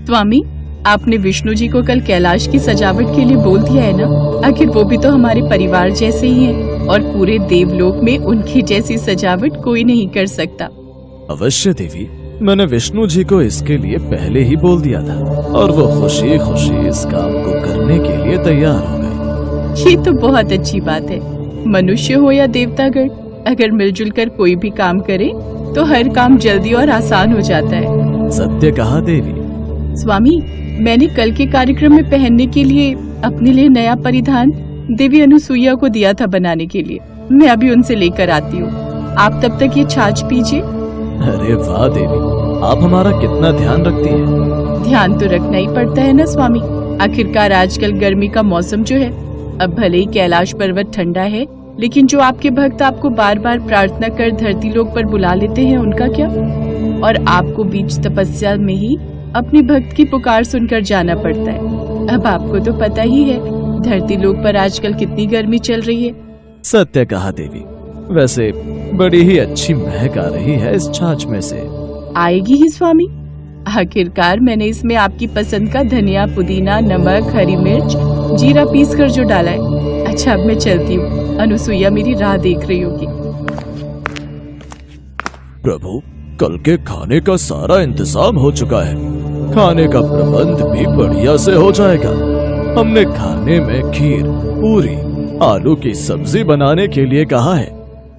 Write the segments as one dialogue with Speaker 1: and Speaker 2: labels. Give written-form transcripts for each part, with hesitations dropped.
Speaker 1: स्वामी, आपने विष्णु जी को कल कैलाश की सजावट के लिए बोल दिया है ना? आखिर वो भी तो हमारे परिवार जैसे ही हैं और पूरे देवलोक में उनकी जैसी सजावट कोई नहीं कर सकता।
Speaker 2: अवश्य देवी, मैंने विष्णु जी को इसके लिए पहले ही बोल दिया था और वो खुशी खुशी इस काम को करने के लिए तैयार हो गए।
Speaker 1: ये तो बहुत अच्छी बात है। मनुष्य हो या देवतागण, अगर मिलजुल कर कोई भी काम करे तो हर काम जल्दी और आसान हो जाता है।
Speaker 2: सत्य कहा देवी।
Speaker 1: स्वामी, मैंने कल के कार्यक्रम में पहनने के लिए अपने लिए नया परिधान देवी अनुसुईया को दिया था बनाने के लिए। मैं अभी उनसे लेकर आती हूँ, आप तब तक ये छाछ पीजिए।
Speaker 2: अरे वाह देवी, आप हमारा कितना ध्यान रखती हैं।
Speaker 1: ध्यान तो रखना ही पड़ता है ना स्वामी, आखिरकार आजकल गर्मी का मौसम जो है। अब भले ही कैलाश पर्वत ठंडा है, लेकिन जो आपके भक्त आपको बार बार प्रार्थना कर धरती लोक पर बुला लेते हैं, उनका क्या? और आपको बीच तपस्या में ही अपनी भक्त की पुकार सुनकर जाना पड़ता है। अब आपको तो पता ही है धरती लोक पर आजकल कितनी गर्मी चल रही है।
Speaker 2: सत्य कहा देवी। वैसे बड़ी ही अच्छी महक आ रही है इस छाछ में से।
Speaker 1: आएगी ही स्वामी, आखिरकार मैंने इसमें आपकी पसंद का धनिया, पुदीना, नमक, हरी मिर्च, जीरा पीस कर जो डाला है। अच्छा, अब मैं चलती हूँ, अनुसुईया मेरी राह देख रही होगी।
Speaker 2: प्रभु, कल के खाने का सारा इंतजाम हो चुका है। खाने का प्रबंध भी बढ़िया से हो जाएगा। हमने खाने में खीर, पूरी, आलू की सब्जी बनाने के लिए कहा है।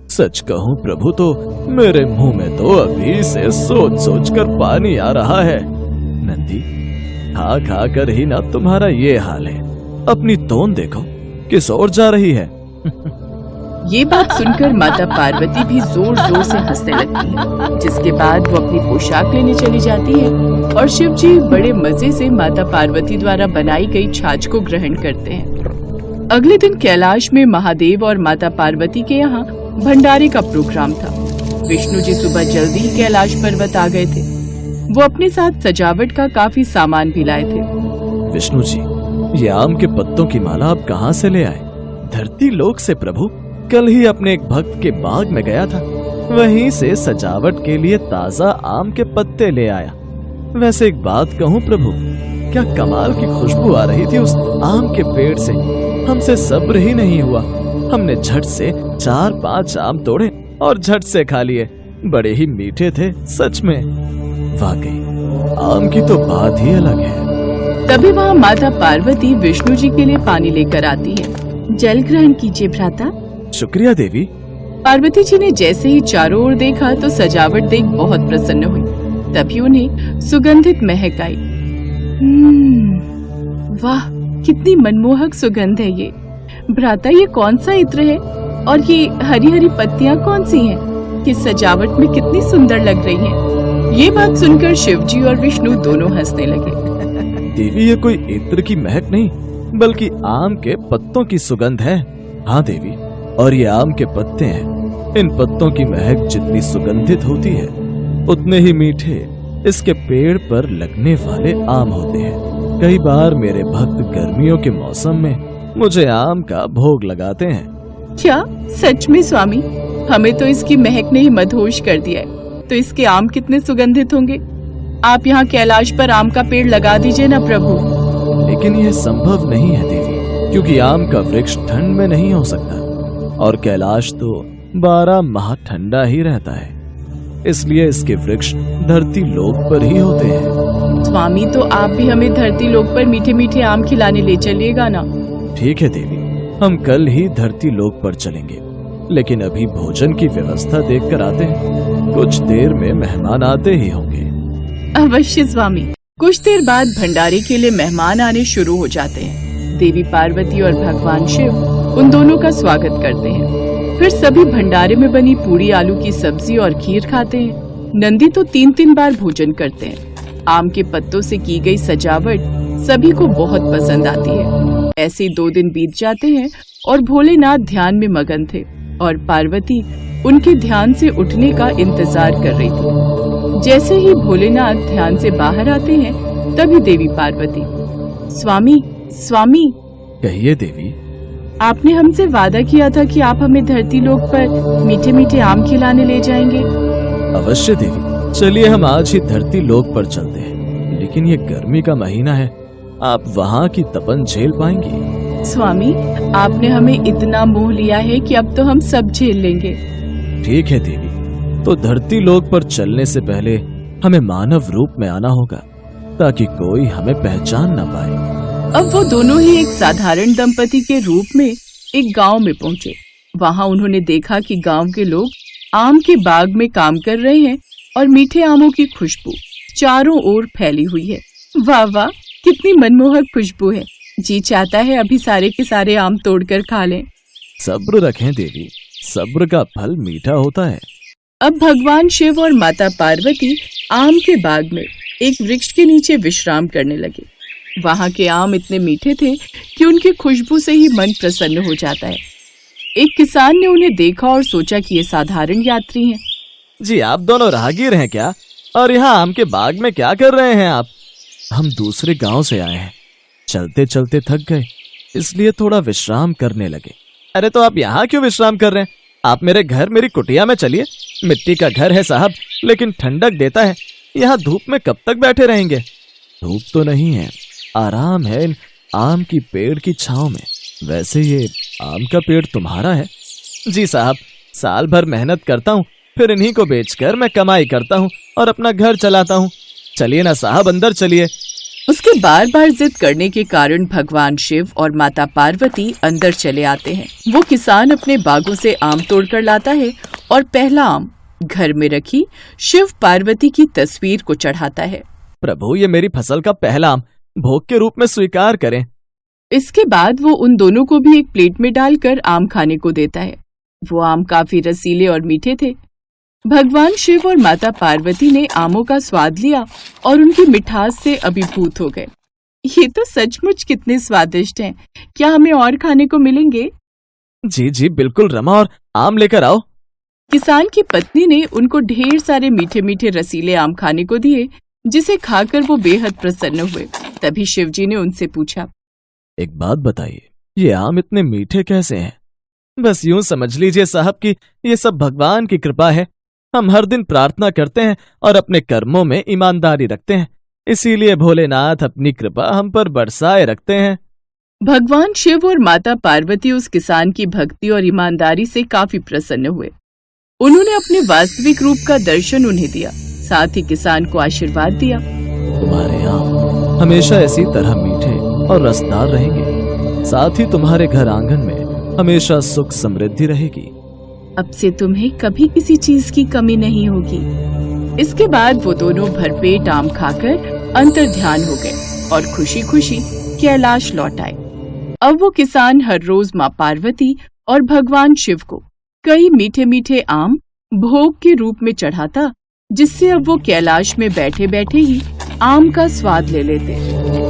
Speaker 2: सच कहूँ प्रभु तो मेरे मुंह में तो अभी से सोच सोच कर पानी आ रहा है। नंदी, खा खा कर ही ना तुम्हारा ये हाल है। अपनी तोन देखो, किस ओर जा रही है।
Speaker 1: ये बात सुनकर माता पार्वती भी जोर जोर से हंसने लगती है, जिसके बाद वो अपनी पोशाक लेने चली जाती है और शिव जी बड़े मजे से माता पार्वती द्वारा बनाई गई छाछ को ग्रहण करते हैं। अगले दिन कैलाश में महादेव और माता पार्वती के यहाँ भंडारे का प्रोग्राम था। विष्णु जी सुबह जल्दी ही कैलाश पर्वत आ गए थे। वो अपने साथ सजावट का काफी सामान भी लाए थे।
Speaker 2: विष्णु जी, ये आम के पत्तों की माला आप कहाँ से ले आए? धरती लोक से प्रभु। कल ही अपने एक भक्त के बाग में गया था, वहीं से सजावट के लिए ताजा आम के पत्ते ले आया। वैसे एक बात कहूँ प्रभु, क्या कमाल की खुशबू आ रही थी उस आम के पेड़ से। हमसे सब्र ही नहीं हुआ। हमने झट से 4-5 आम तोड़े और झट से खा लिए। बड़े ही मीठे थे सच में। वाकई आम की तो बात ही अलग है।
Speaker 1: तभी वहाँ माता पार्वती विष्णु जी के लिए पानी लेकर आती है। जल ग्रहण कीजिए भ्राता।
Speaker 2: शुक्रिया देवी।
Speaker 1: पार्वती जी ने जैसे ही चारों ओर देखा तो सजावट देख बहुत प्रसन्न हुई। तभी उन्हें सुगंधित महक आई। वाह, कितनी मनमोहक सुगंध है ये। भ्राता, ये कौन सा इत्र है और ये हरी हरी पत्तियां कौन सी हैं? कि सजावट में कितनी सुंदर लग रही हैं। ये बात सुनकर शिव जी और विष्णु दोनों हंसने लगे।
Speaker 2: देवी, ये कोई इत्र की महक नहीं बल्कि आम के पत्तों की सुगंध है। हाँ देवी, और ये आम के पत्ते हैं। इन पत्तों की महक जितनी सुगंधित होती है उतने ही मीठे इसके पेड़ पर लगने वाले आम होते हैं। कई बार मेरे भक्त गर्मियों के मौसम में मुझे आम का भोग लगाते हैं।
Speaker 1: क्या सच में स्वामी? हमें तो इसकी महक ने ही मदहोश कर दिया है। तो इसके आम कितने सुगंधित होंगे। आप यहाँ कैलाश पर आम का पेड़ लगा दीजिए ना प्रभु।
Speaker 2: लेकिन यह संभव नहीं है देवी, क्योंकि आम का वृक्ष ठंड में नहीं हो सकता और कैलाश तो 12 माह ठंडा ही रहता है। इसलिए इसके वृक्ष धरती लोक पर ही होते हैं।
Speaker 1: स्वामी, तो आप भी हमें धरती लोक पर मीठे मीठे आम खिलाने ले चलिएगा ना।
Speaker 2: ठीक है देवी, हम कल ही धरती लोक पर चलेंगे, लेकिन अभी भोजन की व्यवस्था देखकर आते हैं। कुछ देर में मेहमान आते ही होंगे।
Speaker 1: अवश्य स्वामी। कुछ देर बाद भंडारे के लिए मेहमान आने शुरू हो जाते हैं। देवी पार्वती और भगवान शिव उन दोनों का स्वागत करते हैं। फिर सभी भंडारे में बनी पूरी, आलू की सब्जी और खीर खाते हैं। नंदी तो 3-3 बार भोजन करते हैं। आम के पत्तों से की गई सजावट सभी को बहुत पसंद आती है। ऐसे 2 दिन बीत जाते हैं और भोलेनाथ ध्यान में मगन थे और पार्वती उनके ध्यान से उठने का इंतजार कर रही थी। जैसे ही भोलेनाथ ध्यान से बाहर आते हैं, तभी देवी पार्वती, स्वामी स्वामी।
Speaker 2: कहिए देवी।
Speaker 1: आपने हमसे वादा किया था कि आप हमें धरती लोक पर मीठे मीठे आम खिलाने ले जाएंगे।
Speaker 2: अवश्य देवी, चलिए हम आज ही धरती लोक पर चलते हैं। लेकिन ये गर्मी का महीना है, आप वहाँ की तपन झेल पाएंगी?
Speaker 1: स्वामी, आपने हमें इतना मोह लिया है कि अब तो हम सब झेल लेंगे।
Speaker 2: ठीक है देवी, तो धरती लोक पर चलने से पहले हमें मानव रूप में आना होगा ताकि कोई हमें पहचान न पाए।
Speaker 1: अब वो दोनों ही एक साधारण दंपति के रूप में एक गांव में पहुंचे। वहां उन्होंने देखा कि गांव के लोग आम के बाग में काम कर रहे हैं और मीठे आमों की खुशबू चारों ओर फैली हुई है। वाह वाह, कितनी मनमोहक खुशबू है। जी चाहता है अभी सारे के सारे आम तोड़कर खा लें।
Speaker 2: सब्र रखें देवी, सब्र का फल मीठा होता है।
Speaker 1: अब भगवान शिव और माता पार्वती आम के बाग में एक वृक्ष के नीचे विश्राम करने लगे। वहां के आम इतने मीठे थे कि उनकी खुशबू से ही मन प्रसन्न हो जाता है। एक किसान ने उन्हें देखा और सोचा कि ये साधारण यात्री हैं।
Speaker 2: जी, आप दोनों राहगीर हैं क्या? और यहाँ आम के बाग में क्या कर रहे हैं आप? हम दूसरे गांव से आए हैं, चलते चलते थक गए, इसलिए थोड़ा विश्राम करने लगे। अरे तो आप यहाँ क्यों विश्राम कर रहे हैं? आप मेरे घर, मेरी कुटिया में चलिए। मिट्टी का घर है साहब, लेकिन ठंडक देता है। यहाँ धूप में कब तक बैठे रहेंगे? धूप तो नहीं है, आराम है इन आम की पेड़ की छांव में। वैसे ये आम का पेड़ तुम्हारा है? जी साहब, साल भर मेहनत करता हूँ, फिर इन्हीं को बेचकर मैं कमाई करता हूँ और अपना घर चलाता हूँ। चलिए ना साहब, अंदर चलिए।
Speaker 1: उसके बार बार जिद करने के कारण भगवान शिव और माता पार्वती अंदर चले आते हैं। वो किसान अपने बागों से आम तोड़कर लाता है और पहला आम घर में रखी शिव पार्वती की तस्वीर को चढ़ाता है।
Speaker 2: प्रभु, ये मेरी फसल का पहला आम भोग के रूप में स्वीकार करें।
Speaker 1: इसके बाद वो उन दोनों को भी एक प्लेट में डालकर आम खाने को देता है। वो आम काफी रसीले और मीठे थे। भगवान शिव और माता पार्वती ने आमों का स्वाद लिया और उनकी मिठास से अभिभूत हो गए। ये तो सचमुच कितने स्वादिष्ट हैं। क्या हमें और खाने को मिलेंगे?
Speaker 2: जी जी बिल्कुल रमा, और आम लेकर आओ।
Speaker 1: किसान की पत्नी ने उनको ढेर सारे मीठे मीठे रसीले आम खाने को दिए, जिसे खाकर वो बेहद प्रसन्न हुए। तभी शिवजी ने उनसे पूछा,
Speaker 2: एक बात बताइए, ये आम इतने मीठे कैसे हैं? बस यूं समझ लीजिए साहब कि ये सब भगवान की कृपा है। हम हर दिन प्रार्थना करते हैं और अपने कर्मों में ईमानदारी रखते हैं, इसीलिए भोलेनाथ अपनी कृपा हम पर बरसाए रखते हैं।
Speaker 1: भगवान शिव और माता पार्वती उस किसान की भक्ति और ईमानदारी से काफी प्रसन्न हुए। उन्होंने अपने वास्तविक रूप का दर्शन उन्हें दिया, साथ ही किसान को आशीर्वाद दिया।
Speaker 2: तुम्हारे आम हमेशा इसी तरह मीठे और रसदार रहेंगे, साथ ही तुम्हारे घर आंगन में हमेशा सुख समृद्धि रहेगी।
Speaker 1: अब से तुम्हें कभी किसी चीज की कमी नहीं होगी। इसके बाद वो दोनों भरपेट आम खाकर अंतर्ध्यान हो गए और खुशी खुशी कैलाश लौट आए। अब वो किसान हर रोज माँ पार्वती और भगवान शिव को कई मीठे मीठे आम भोग के रूप में चढ़ाता, जिससे अब वो कैलाश में बैठे बैठे ही आम का स्वाद ले लेते।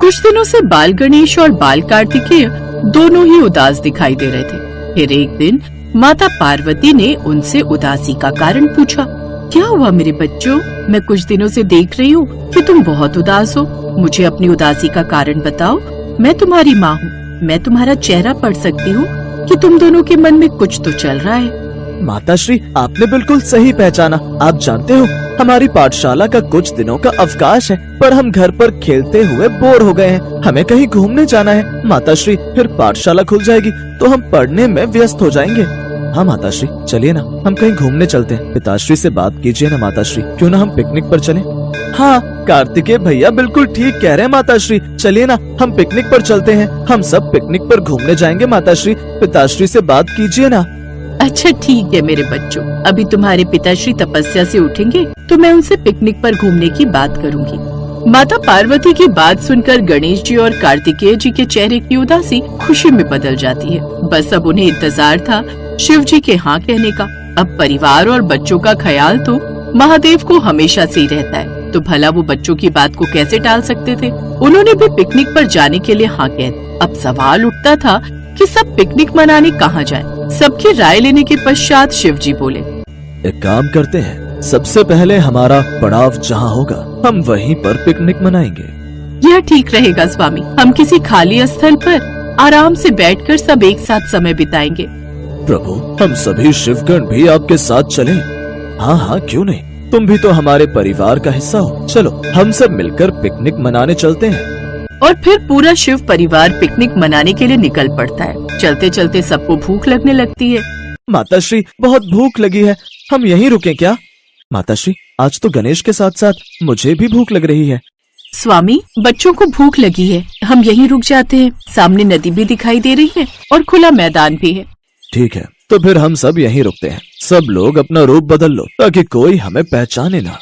Speaker 1: कुछ दिनों से बाल गणेश और बाल कार्तिकेय दोनों ही उदास दिखाई दे रहे थे। फिर एक दिन माता पार्वती ने उनसे उदासी का कारण पूछा। क्या हुआ मेरे बच्चों? मैं कुछ दिनों से देख रही हूँ कि तुम बहुत उदास हो। मुझे अपनी उदासी का कारण बताओ। मैं तुम्हारी माँ हूँ, मैं तुम्हारा चेहरा पढ़ सकती हूँ कि तुम दोनों के मन में कुछ तो चल रहा है।
Speaker 2: माताश्री, आपने बिल्कुल सही पहचाना। आप जानते हो, हमारी पाठशाला का कुछ दिनों का अवकाश है, पर हम घर पर खेलते हुए बोर हो गए हैं। हमें कहीं घूमने जाना है। माताश्री, फिर पाठशाला खुल जाएगी तो हम पढ़ने में व्यस्त हो जाएंगे। हाँ माताश्री, चलिए ना, हम कहीं घूमने चलते हैं। पिताश्री से बात कीजिए ना माताश्री, क्यों ना हम पिकनिक पर चलें? हाँ, कार्तिकेय भैया बिल्कुल ठीक कह रहे हैं माताश्री। चलिए ना, हम पिकनिक पर चलते हैं। हम सब पिकनिक पर घूमने जाएंगे माताश्री। पिताश्री से बात कीजिए ना।
Speaker 1: अच्छा ठीक है मेरे बच्चों, अभी तुम्हारे पिताश्री तपस्या से उठेंगे तो मैं उनसे पिकनिक पर घूमने की बात करूंगी। माता पार्वती की बात सुनकर गणेश जी और कार्तिकेय जी के चेहरे की उदासी खुशी में बदल जाती है। बस अब उन्हें इंतजार था शिव जी के हाँ कहने का। अब परिवार और बच्चों का ख्याल तो महादेव को हमेशा से ही रहता है, तो भला वो बच्चों की बात को कैसे टाल सकते थे। उन्होंने भी पिकनिक पर जाने के लिए हाँ कह दी। अब सवाल उठता था कि सब पिकनिक मनाने कहाँ जाएं? सबकी राय लेने के पश्चात शिव जी बोले,
Speaker 2: एक काम करते हैं, सबसे पहले हमारा पड़ाव जहाँ होगा हम वहीं पर पिकनिक मनाएंगे।
Speaker 1: यह ठीक रहेगा स्वामी। हम किसी खाली स्थल पर आराम से बैठकर सब एक साथ समय बिताएंगे।
Speaker 2: प्रभु, हम सभी शिवगण भी आपके साथ चलें? हाँ हाँ, क्यों नहीं। तुम भी तो हमारे परिवार का हिस्सा हो। चलो हम सब मिलकर पिकनिक मनाने चलते हैं।
Speaker 1: और फिर पूरा शिव परिवार पिकनिक मनाने के लिए निकल पड़ता है। चलते चलते सबको भूख लगने लगती है।
Speaker 2: माताश्री, बहुत भूख लगी है, हम यहीं रुकें क्या? माताश्री, आज तो गणेश के साथ साथ मुझे भी भूख लग रही है।
Speaker 1: स्वामी, बच्चों को भूख लगी है, हम यहीं रुक जाते हैं। सामने नदी भी दिखाई दे रही है और खुला मैदान भी है।
Speaker 2: ठीक है, तो फिर हम सब यहीं रुकते हैं। सब लोग अपना रूप बदल लो ताकि कोई हमें पहचाने ना।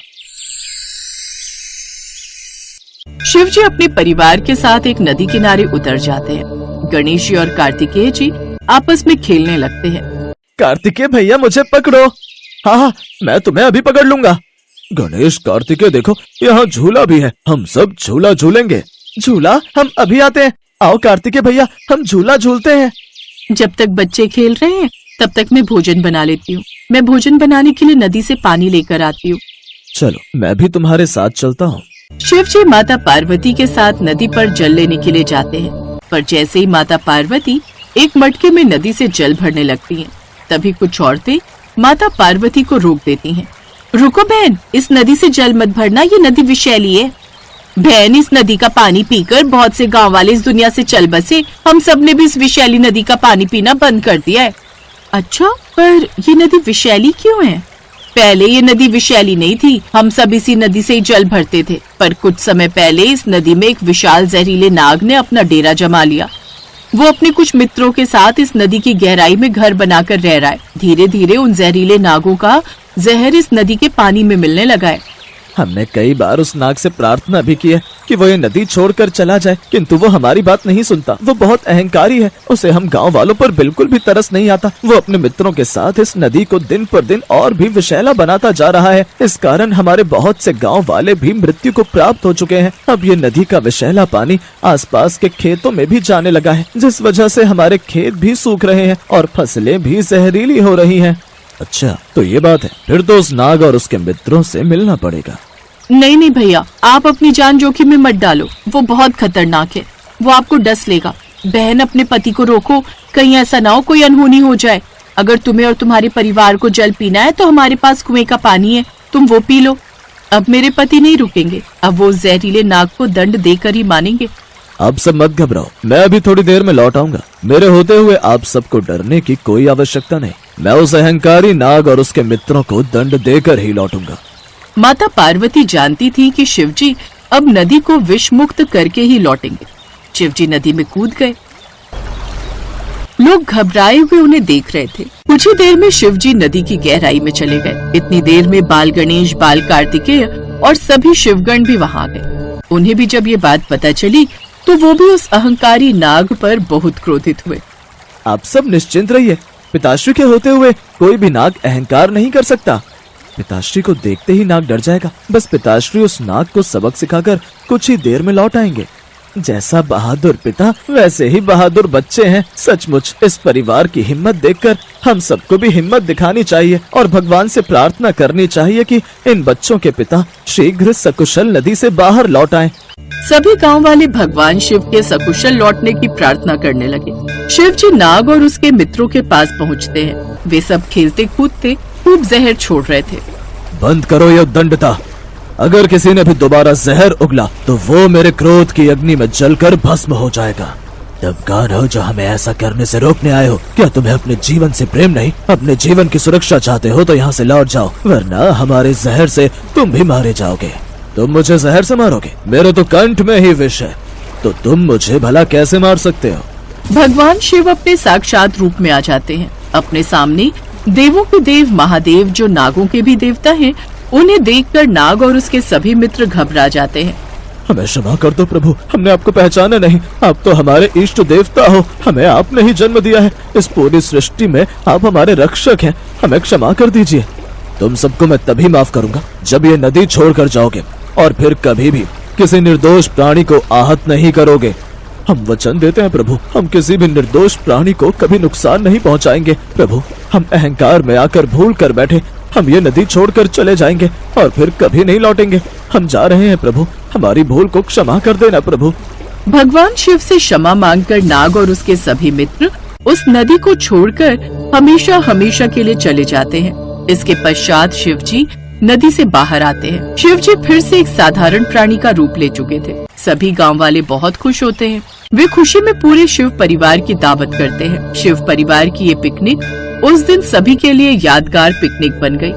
Speaker 1: शिव जी अपने परिवार के साथ एक नदी किनारे उतर जाते हैं। गणेश जी और कार्तिकेय जी आपस में खेलने लगते हैं।
Speaker 2: कार्तिकेय भैया, मुझे पकड़ो। हाँ हाँ, मैं तुम्हें अभी पकड़ लूंगा। गणेश, कार्तिकेय, देखो यहाँ झूला भी है, हम सब झूला झूलेंगे। झूला? हम अभी आते हैं। आओ कार्तिकेय भैया, हम झूला झूलते हैं।
Speaker 1: जब तक बच्चे खेल रहे हैं तब तक मैं भोजन बना लेती हूँ। मैं भोजन बनाने के लिए नदी से पानी लेकर आती हूँ।
Speaker 2: चलो, मैं भी तुम्हारे साथ चलता हूँ।
Speaker 1: शिव जी माता पार्वती के साथ नदी पर जल लेने के लिए जाते हैं, पर जैसे ही माता पार्वती एक मटके में नदी से जल भरने लगती हैं, तभी कुछ औरतें माता पार्वती को रोक देती हैं। रुको बहन, इस नदी से जल मत भरना, ये नदी विषैली है। बहन, इस नदी का पानी पीकर बहुत से गांव वाले इस दुनिया से चल बसे। हम सब ने भी इस विषैली नदी का पानी पीना बंद कर दिया है। अच्छा, पर ये नदी विषैली क्यों है? पहले ये नदी विषैली नहीं थी, हम सब इसी नदी से ही जल भरते थे। पर कुछ समय पहले इस नदी में एक विशाल जहरीले नाग ने अपना डेरा जमा लिया। वो अपने कुछ मित्रों के साथ इस नदी की गहराई में घर बनाकर रह रहा है। धीरे धीरे उन जहरीले नागों का जहर इस नदी के पानी में मिलने लगा है।
Speaker 2: हमने कई बार उस नाग से प्रार्थना भी की है कि वो ये नदी छोड़कर चला जाए, किंतु वो हमारी बात नहीं सुनता। वो बहुत अहंकारी है, उसे हम गांव वालों पर बिल्कुल भी तरस नहीं आता। वो अपने मित्रों के साथ इस नदी को दिन पर दिन और भी विषैला बनाता जा रहा है। इस कारण हमारे बहुत से गांव वाले भी मृत्यु को प्राप्त हो चुके हैं। अब ये नदी का विषैला पानी आसपास के खेतों में भी जाने लगा है, जिस वजह से हमारे खेत भी सूख रहे हैं और फसलें भी जहरीली हो रही हैं। अच्छा, तो ये बात है। फिर तो उस नाग और उसके मित्रों से मिलना पड़ेगा।
Speaker 1: नहीं नहीं भैया, आप अपनी जान जोखिम में मत डालो, वो बहुत खतरनाक है। वो आपको डस लेगा। बहन, अपने पति को रोको, कहीं ऐसा ना हो कोई अनहोनी हो जाए। अगर तुम्हें और तुम्हारे परिवार को जल पीना है तो हमारे पास कुएं का पानी है, तुम वो पी लो। अब मेरे पति नहीं रुकेंगे, अब वो जहरीले नाग को दंड देकर ही मानेंगे।
Speaker 2: आप सब मत घबराओ, मैं अभी थोड़ी देर में लौट आऊंगा। मेरे होते हुए आप सबको डरने की कोई आवश्यकता नहीं। मैं उस अहंकारी नाग और उसके मित्रों को दंड देकर ही लौटूंगा।
Speaker 1: माता पार्वती जानती थी कि शिवजी अब नदी को विष मुक्त करके ही लौटेंगे। शिवजी नदी में कूद गए। लोग घबराए हुए उन्हें देख रहे थे। कुछ ही देर में शिवजी नदी की गहराई में चले गए। इतनी देर में बाल गणेश, बाल कार्तिकेय और सभी शिवगण भी वहां गए। उन्हें भी जब ये बात पता चली तो वो भी उस अहंकारी नाग पर बहुत क्रोधित हुए।
Speaker 2: आप सब निश्चिंत रहिए, पिताश्री के होते हुए कोई भी नाग अहंकार नहीं कर सकता। पिताश्री को देखते ही नाग डर जाएगा। बस पिताश्री उस नाग को सबक सिखाकर कुछ ही देर में लौट आएंगे। जैसा बहादुर पिता वैसे ही बहादुर बच्चे हैं। सचमुच इस परिवार की हिम्मत देखकर हम सबको भी हिम्मत दिखानी चाहिए और भगवान से प्रार्थना करनी चाहिए कि इन बच्चों के पिता शीघ्र सकुशल नदी से बाहर लौट आएं।
Speaker 1: सभी गांव वाले भगवान शिव के सकुशल लौटने की प्रार्थना करने लगे। शिव जी नाग और उसके मित्रों के पास पहुंचते हैं। वे सब खेलते कूदते खूब जहर छोड़ रहे थे।
Speaker 2: बंद करो ये उद्दंडता। अगर किसी ने भी दोबारा जहर उगला तो वो मेरे क्रोध की अग्नि में जलकर भस्म हो जाएगा। तब कौन हो जो हमें ऐसा करने से रोकने आए हो? क्या तुम्हें अपने जीवन से प्रेम नहीं? अपने जीवन की सुरक्षा चाहते हो तो यहाँ से लौट जाओ, वरना हमारे जहर से तुम भी मारे जाओगे। तुम मुझे जहर से मारोगे? मेरे तो कंठ में ही विष है, तो तुम मुझे भला कैसे मार सकते हो?
Speaker 1: भगवान शिव अपने साक्षात रूप में आ जाते हैं। अपने सामने देवों के देव महादेव, जो नागों के भी देवता हैं, उन्हें देखकर नाग और उसके सभी मित्र घबरा जाते हैं।
Speaker 2: हमें क्षमा कर दो प्रभु, हमने आपको पहचाना नहीं। आप तो हमारे इष्ट देवता हो, हमें आपने ही जन्म दिया है। इस पूरी सृष्टि में आप हमारे रक्षक हैं, हमें क्षमा कर दीजिए। तुम सबको मैं तभी माफ करूंगा जब ये नदी छोड़कर जाओगे और फिर कभी भी किसी निर्दोष प्राणी को आहत नहीं करोगे। हम वचन देते हैं प्रभु, हम किसी भी निर्दोष प्राणी को कभी नुकसान नहीं पहुंचाएंगे। प्रभु, हम अहंकार में आकर भूल कर बैठे, हम ये नदी छोड़कर चले जाएंगे और फिर कभी नहीं लौटेंगे। हम जा रहे हैं प्रभु, हमारी भूल को क्षमा कर देना प्रभु।
Speaker 1: भगवान शिव से क्षमा मांगकर नाग और उसके सभी मित्र उस नदी को छोड़कर हमेशा हमेशा के लिए चले जाते हैं। इसके पश्चात शिव जी नदी से बाहर आते हैं। शिव जी फिर से एक साधारण प्राणी का रूप ले चुके थे। सभी गांव वाले बहुत खुश होते हैं। वे खुशी में पूरे शिव परिवार की दावत करते हैं। शिव परिवार की ये पिकनिक उस दिन सभी के लिए यादगार पिकनिक बन गई।